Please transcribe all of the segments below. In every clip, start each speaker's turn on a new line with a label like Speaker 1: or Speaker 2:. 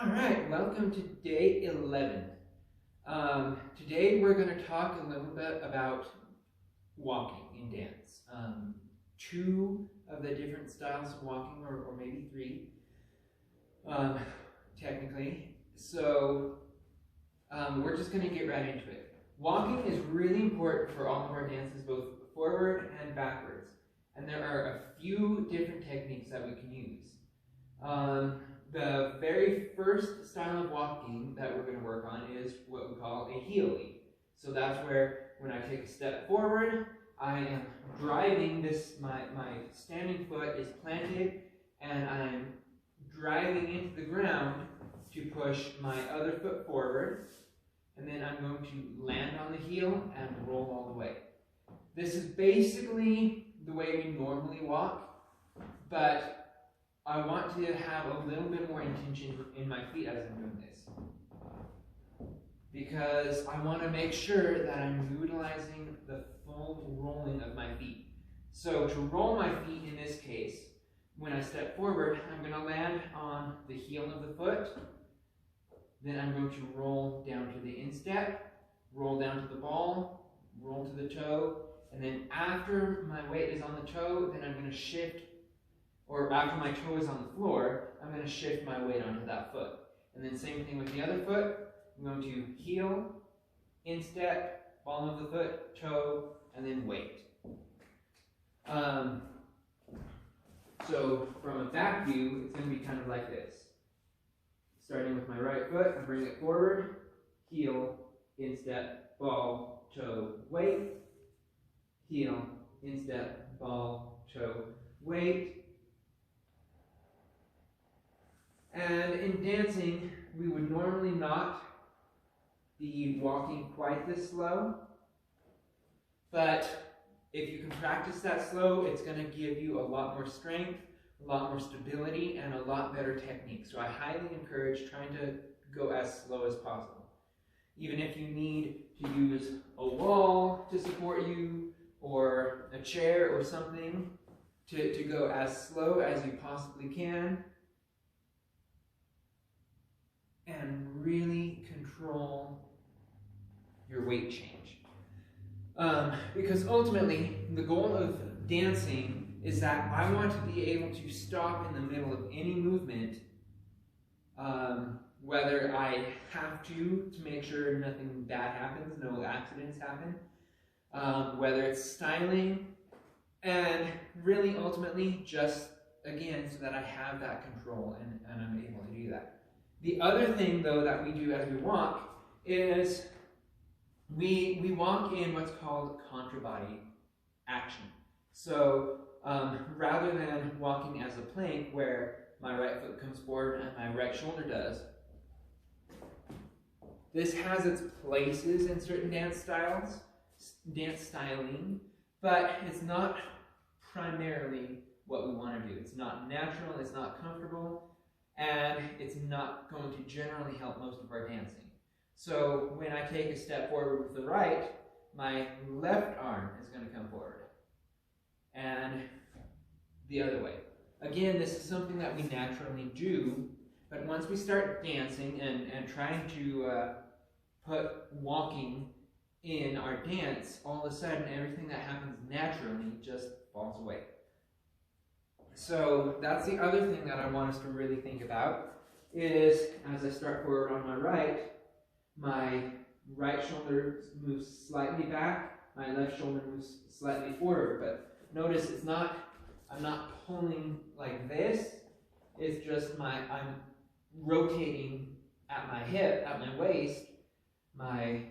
Speaker 1: All right, welcome to day 11. Today we're going to talk a little bit about walking in dance. Two of the different styles of walking, or maybe three, technically. So we're just going to get right into it. Walking is really important for all of our dances, both forward and backwards. And there are a few different techniques that we can use. The very first style of walking that we're going to work on is what we call a heel lead. So that's where when I take a step forward, I am driving this, my standing foot is planted and I'm driving into the ground to push my other foot forward, and then I'm going to land on the heel and roll all the way. This is basically the way we normally walk, but I want to have a little bit more intention in my feet as I'm doing this, because I want to make sure that I'm utilizing the full rolling of my feet. So to roll my feet in this case, when I step forward, I'm going to land on the heel of the foot, then I'm going to roll down to the instep, roll down to the ball, roll to the toe, and then after my weight is on the toe, then I'm going to shift, or after my toe is on the floor, I'm going to shift my weight onto that foot. And then same thing with the other foot. I'm going to heel, instep, ball of the foot, toe, and then weight. So from a back view, it's going to be kind of like this. Starting with my right foot, I bring it forward, heel, instep, ball, toe, weight, heel, instep, ball, toe, weight. And in dancing, we would normally not be walking quite this slow, but if you can practice that slow, it's going to give you a lot more strength, a lot more stability, and a lot better technique. So I highly encourage trying to go as slow as possible. Even if you need to use a wall to support you, or a chair or something, to go as slow as you possibly can, and really control your weight change. Because ultimately, the goal of dancing is that I want to be able to stop in the middle of any movement, whether I have to make sure nothing bad happens, no accidents happen, whether it's styling, and really ultimately just, again, so that I have that control and I'm able to do that. The other thing, though, that we do as we walk is we walk in what's called contra-body action. So rather than walking as a plank where my right foot comes forward and my right shoulder does, this has its places in certain dance styles, dance styling, but it's not primarily what we want to do. It's not natural, it's not comfortable, and it's not going to generally help most of our dancing. So when I take a step forward with the right, my left arm is going to come forward, and the other way. Again, this is something that we naturally do, but once we start dancing and trying to put walking in our dance, all of a sudden everything that happens naturally just falls away. So that's the other thing that I want us to really think about is, as I start forward on my right shoulder moves slightly back, my left shoulder moves slightly forward, but notice I'm not pulling like this, it's just I'm rotating at my hip, at my waist, my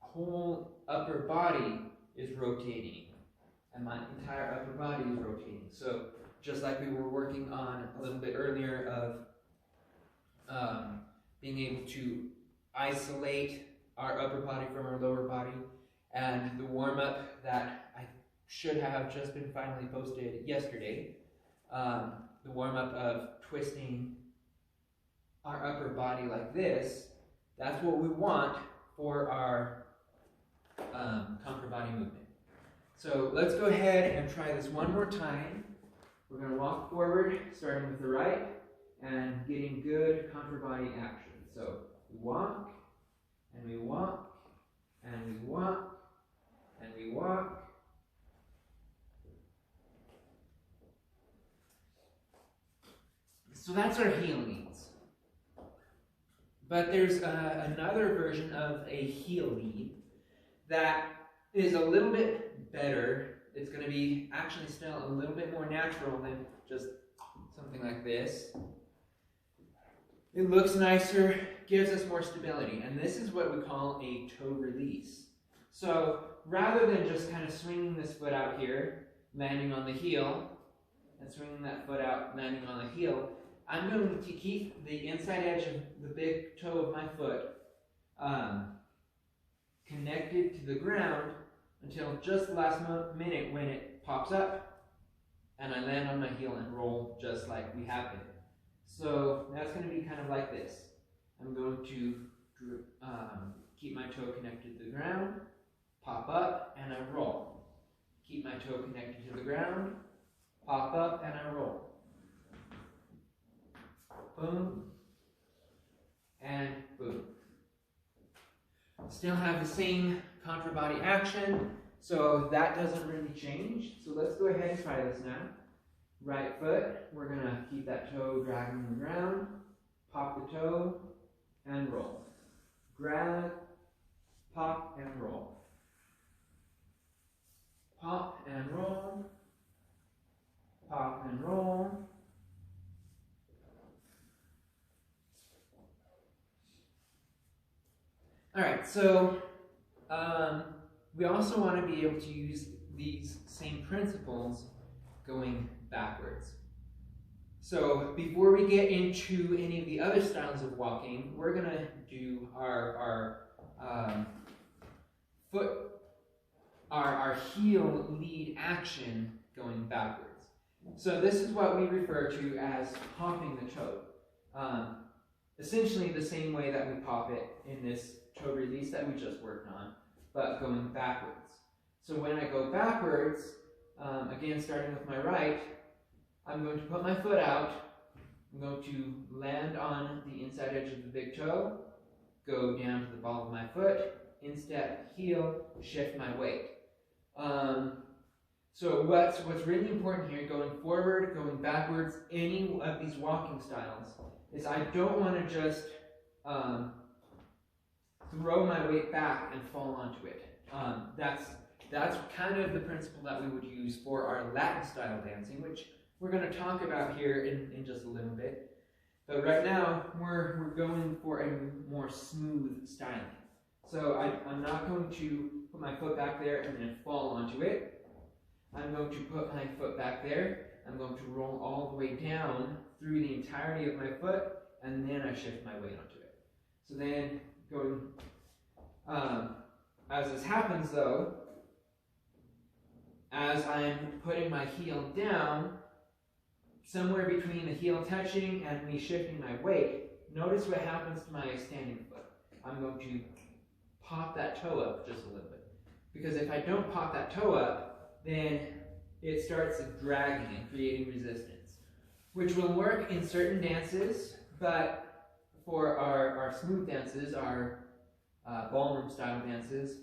Speaker 1: whole upper body is rotating, and my entire upper body is rotating. So just like we were working on a little bit earlier of being able to isolate our upper body from our lower body, and the warm-up that I should have just been finally posted yesterday, the warm-up of twisting our upper body like this, that's what we want for our contra-body movement. So let's go ahead and try this one more time. We're going to walk forward, starting with the right, and getting good contour body action. So we walk, and we walk, and we walk, and we walk. So that's our heel leads. But there's another version of a heel lead that is a little bit better. It's going to be actually still a little bit more natural than just something like this. It looks nicer, gives us more stability, and this is what we call a toe release. So rather than just kind of swinging this foot out here, landing on the heel, and swinging that foot out, landing on the heel, I'm going to keep the inside edge of the big toe of my foot connected to the ground until just the last minute when it pops up and I land on my heel and roll just like we have been. So that's going to be kind of like this. I'm going to keep my toe connected to the ground, pop up, and I roll. Keep my toe connected to the ground, pop up, and I roll. Boom, and boom. Still have the same contour body action, so that doesn't really change. So let's go ahead and try this now. Right foot, we're going to keep that toe dragging the ground, pop the toe, and roll. Grab, pop, and roll. Pop and roll, pop and roll. Alright, so we also want to be able to use these same principles going backwards. So before we get into any of the other styles of walking, we're going to do our heel lead action going backwards. So this is what we refer to as popping the toe. Essentially the same way that we pop it in this toe release that we just worked on, but going backwards. So when I go backwards, again starting with my right, I'm going to put my foot out, I'm going to land on the inside edge of the big toe, go down to the ball of my foot, instep, heel, shift my weight. So what's really important here, going forward, going backwards, any of these walking styles, is I don't want to just throw my weight back and fall onto it. That's kind of the principle that we would use for our Latin style dancing, which we're going to talk about here in just a little bit. But right now, we're going for a more smooth styling. So I'm not going to put my foot back there and then fall onto it. I'm going to put my foot back there. I'm going to roll all the way down through the entirety of my foot, and then I shift my weight onto it. So then going, as this happens though, as I'm putting my heel down, somewhere between the heel touching and me shifting my weight, notice what happens to my standing foot. I'm going to pop that toe up just a little bit. Because if I don't pop that toe up, then it starts dragging and creating resistance, which will work in certain dances, but for our smooth dances, our ballroom style dances,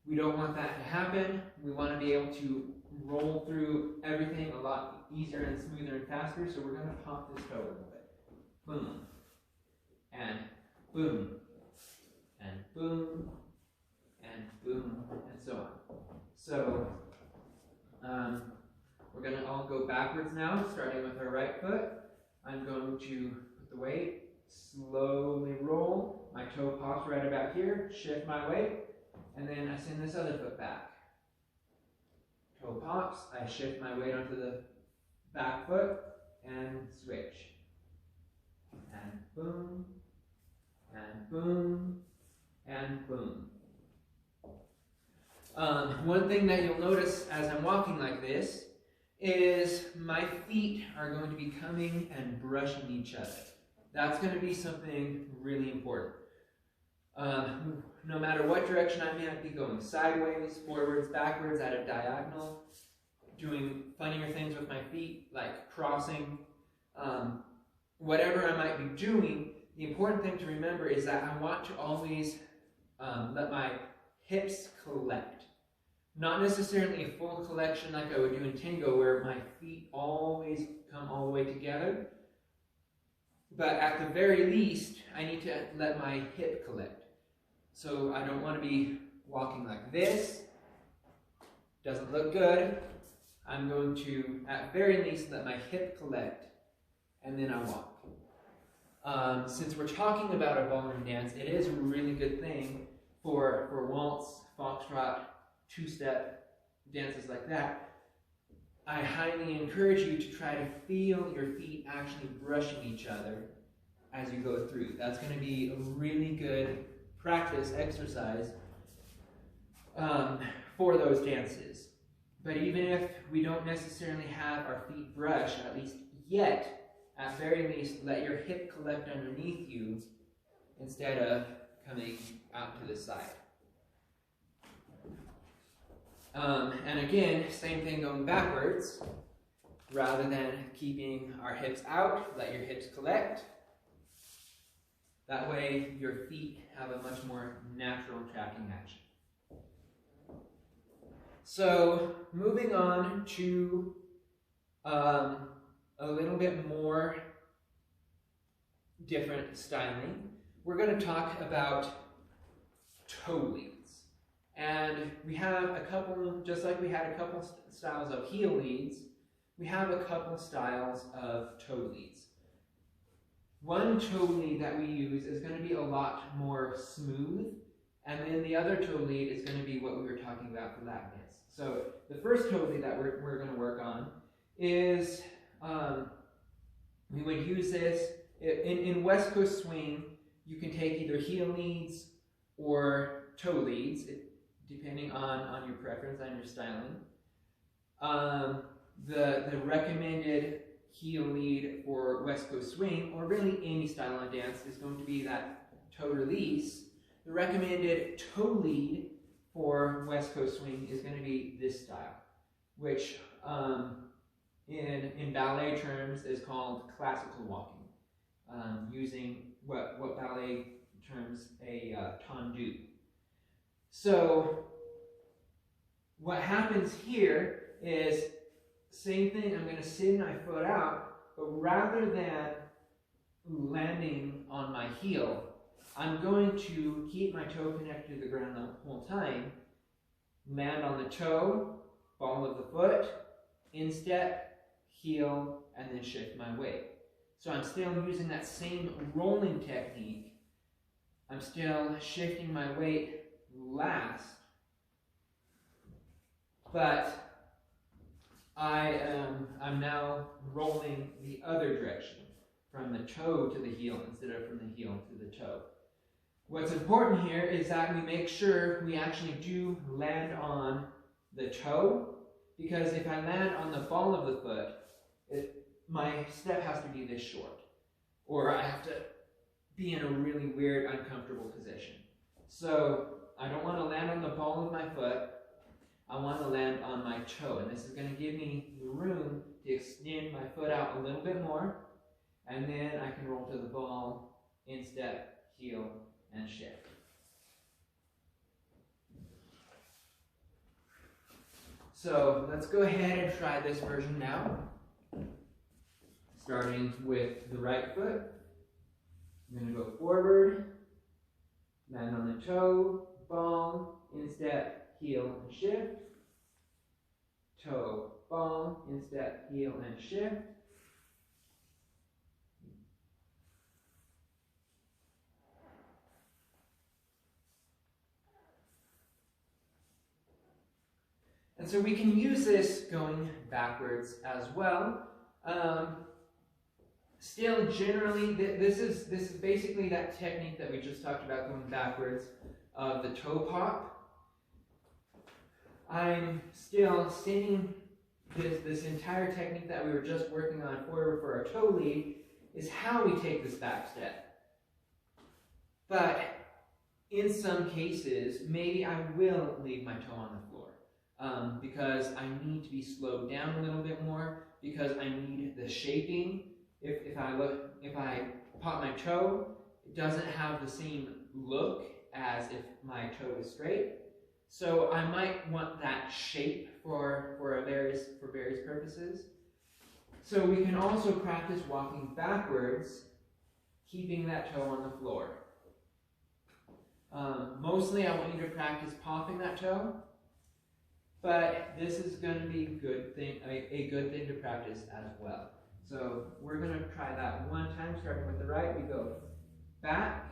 Speaker 1: we don't want that to happen. We want to be able to roll through everything a lot easier and smoother and faster, so we're going to pop this toe a little bit. Boom, and boom, and boom, and boom, and so on. So we're going to all go backwards now, starting with our right foot. I'm going to put the weight, slowly roll. My toe pops right about here, shift my weight, and then I send this other foot back. Toe pops, I shift my weight onto the back foot, and switch. And boom, and boom, and boom. One thing that you'll notice as I'm walking like this is my feet are going to be coming and brushing each other. That's going to be something really important. No matter what direction I might be going, sideways, forwards, backwards, at a diagonal, doing funnier things with my feet, like crossing, whatever I might be doing, the important thing to remember is that I want to always let my hips collect. Not necessarily a full collection like I would do in tango, where my feet always come all the way together. But at the very least, I need to let my hip collect. So I don't want to be walking like this. Doesn't look good. I'm going to, at very least, let my hip collect, and then I walk. Since we're talking about a ballroom dance, it is a really good thing for waltz, foxtrot, two-step, dances like that. I highly encourage you to try to feel your feet actually brushing each other as you go through. That's going to be a really good practice exercise for those dances. But even if we don't necessarily have our feet brushed, at least yet, at very least, let your hip collect underneath you instead of coming out to the side. And again, same thing going backwards. Rather than keeping our hips out, let your hips collect. That way, your feet have a much more natural tracking action. So, moving on to a little bit more different styling, we're going to talk about toe leads. And we have a couple, just like we had a couple styles of heel leads, we have a couple styles of toe leads. One toe lead that we use is going to be a lot more smooth, and then the other toe lead is going to be what we were talking about for lap dance. So the first toe lead that we're going to work on is, we would use this, in West Coast swing, you can take either heel leads or toe leads, depending on your preference and your styling. The recommended heel lead for West Coast swing, or really any style of dance, is going to be that toe release. The recommended toe lead for West Coast swing is going to be this style, which in ballet terms is called classical walking, using what ballet terms a tendu. So what happens here is, same thing, I'm going to send my foot out, but rather than landing on my heel, I'm going to keep my toe connected to the ground the whole time, land on the toe, ball of the foot, instep, heel, and then shift my weight. So I'm still using that same rolling technique. I'm still shifting my weight last, but I'm now rolling the other direction, from the toe to the heel instead of from the heel to the toe. What's important here is that we make sure we actually do land on the toe, because if I land on the ball of the foot, my step has to be this short, or I have to be in a really weird, uncomfortable position. So I don't want to land on the ball of my foot, I want to land on my toe, and this is going to give me the room to extend my foot out a little bit more, and then I can roll to the ball, instep, heel, and shift. So let's go ahead and try this version now. Starting with the right foot, I'm going to go forward, land on the toe, ball, instep, heel, and shift. Toe, ball, instep, heel, and shift. And so we can use this going backwards as well. Still, generally, this is basically that technique that we just talked about, going backwards, of the toe pop. I'm still seeing this entire technique that we were just working on forward for our toe lead is how we take this back step. But in some cases, maybe I will leave my toe on the floor because I need to be slowed down a little bit more, because I need the shaping. If I look if I pop my toe, it doesn't have the same look as if my toe is straight. So I might want that shape for various purposes. So we can also practice walking backwards, keeping that toe on the floor. Mostly I want you to practice popping that toe, but this is going to be a good thing to practice as well. So we're going to try that one time, starting with the right. We go back,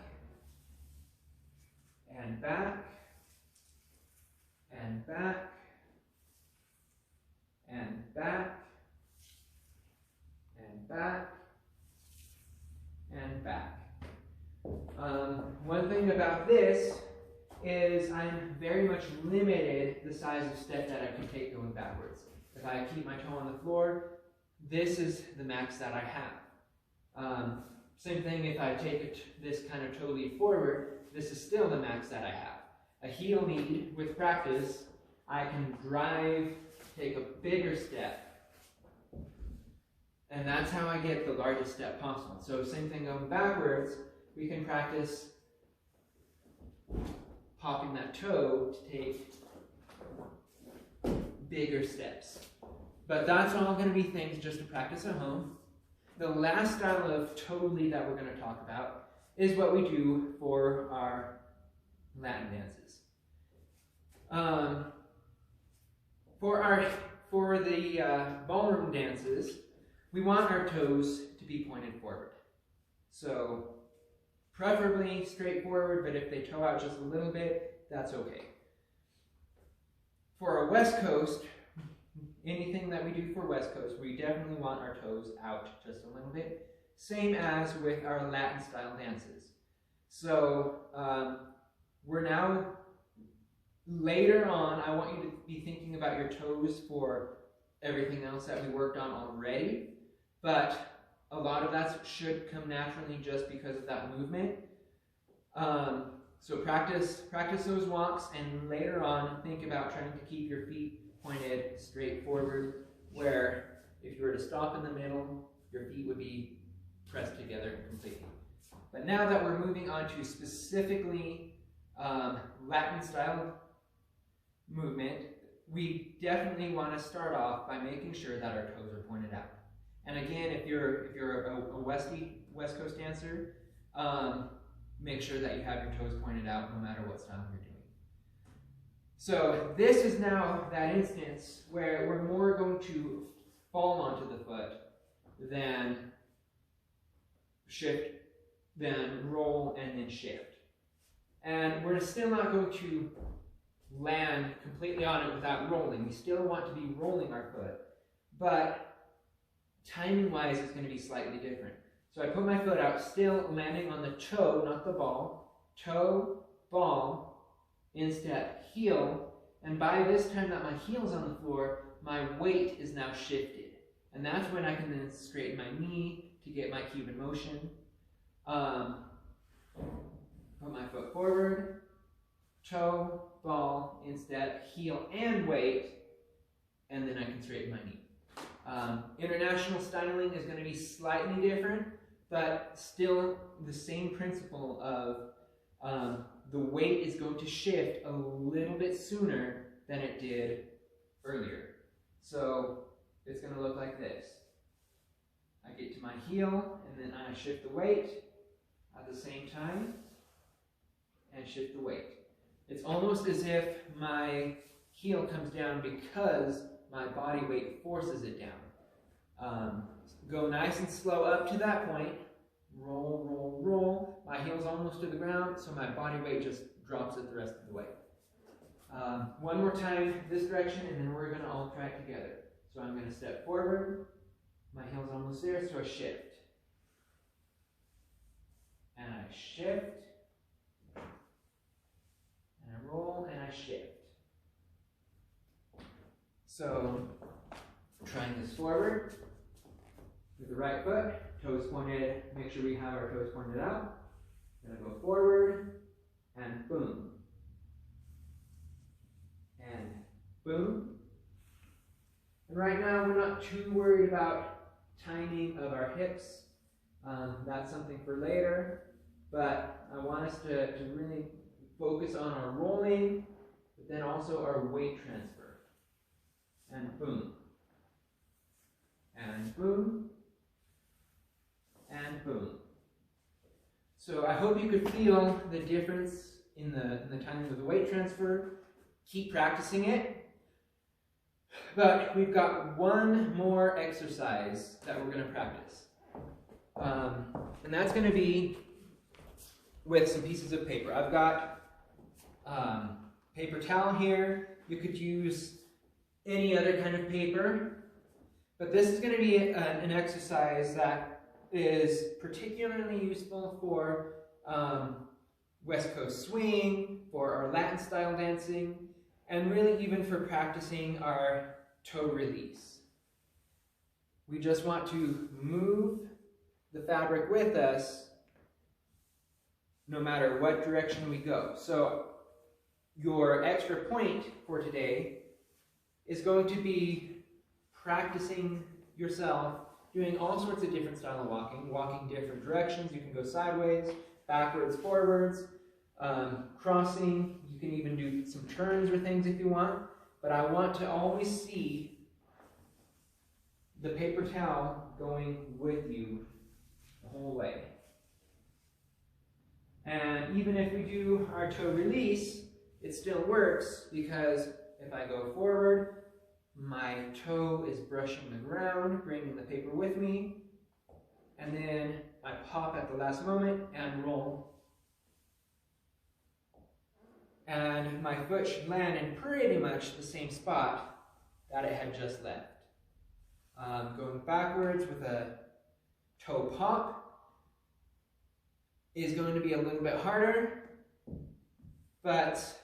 Speaker 1: and back, and back, and back, and back, and back. One thing about this is I'm very much limited the size of step that I can take going backwards. If I keep my toe on the floor, this is the max that I have. Same thing if I take this kind of toe lead forward, this is still the max that I have. A heel lead, with practice, I can drive, take a bigger step, and that's how I get the largest step possible. So same thing going backwards, we can practice popping that toe to take bigger steps. But that's all going to be things just to practice at home. The last style of toe lead that we're going to talk about is what we do for our Latin dances. For the ballroom dances, we want our toes to be pointed forward. So preferably straight forward, but if they toe out just a little bit, that's okay. For our West Coast, anything that we do for West Coast, we definitely want our toes out just a little bit. Same as with our Latin style dances. So we're now, later on, I want you to be thinking about your toes for everything else that we worked on already, but a lot of that should come naturally just because of that movement. So practice those walks, and later on think about trying to keep your feet pointed straight forward, where if you were to stop in the middle, your feet would be pressed together completely. But now that we're moving on to specifically Latin style movement, we definitely want to start off by making sure that our toes are pointed out. And again, if you're a West Coast dancer, make sure that you have your toes pointed out no matter what style you're doing. So this is now that instance where we're more going to fall onto the foot than shift, then roll, and then shift. And we're still not going to land completely on it without rolling. We still want to be rolling our foot, but timing-wise, it's going to be slightly different. So I put my foot out, still landing on the toe, not the ball. Toe, ball, instep, heel. And by this time that my heel's on the floor, my weight is now shifted. And that's when I can then straighten my knee to get my Cuban motion. Put my foot forward, toe, ball, instep, heel, and weight, and then I can straighten my knee. International styling is going to be slightly different, but still the same principle of the weight is going to shift a little bit sooner than it did earlier. So it's going to look like this. I get to my heel, and then I shift the weight at the same time, and shift the weight. It's almost as if my heel comes down because my body weight forces it down. Go nice and slow up to that point. Roll, roll, roll. My heel's almost to the ground, so my body weight just drops it the rest of the way. One more time this direction, and then we're going to all try it together. So I'm going to step forward. My heel's almost there, so I shift. And I shift. And I roll, and I shift. So, trying this forward with the right foot, toes pointed, make sure we have our toes pointed out. Gonna go forward, and boom. And boom. And right now, we're not too worried about timing of our hips. That's something for later, but I want us to really focus on our rolling, but then also our weight transfer. And boom. And boom. And boom. So I hope you could feel the difference in the timing of the weight transfer. Keep practicing it. But we've got one more exercise that we're going to practice. And that's going to be with some pieces of paper. I've got paper towel here. You could use any other kind of paper. But this is going to be an exercise that is particularly useful for West Coast swing, for our Latin style dancing, and really even for practicing our toe release. We just want to move the fabric with us no matter what direction we go. So your extra point for today is going to be practicing yourself doing all sorts of different style of walking different directions. You can go sideways, backwards, forwards, crossing. You can even do some turns or things if you want. But I want to always see the paper towel going with you the whole way. And even if we do our toe release, it still works, because if I go forward, my toe is brushing the ground, bringing the paper with me, and then I pop at the last moment and roll. And my foot should land in pretty much the same spot that it had just left. Going backwards with a toe pop is going to be a little bit harder, but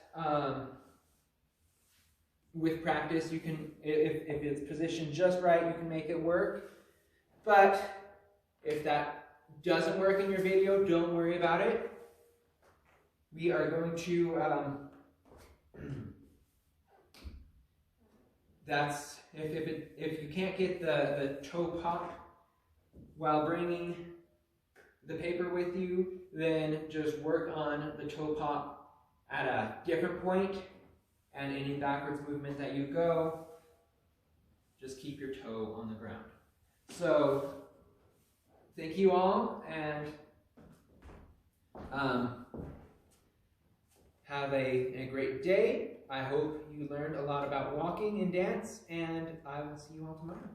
Speaker 1: with practice, you can, if it's positioned just right, you can make it work. But if that doesn't work in your video, don't worry about it. We are going to, if you can't get the toe pop while bringing the paper with you, then just work on the toe pop at a different point. And any backwards movement that you go, just keep your toe on the ground. So, thank you all, and have a great day. I hope you learned a lot about walking and dance, and I will see you all tomorrow.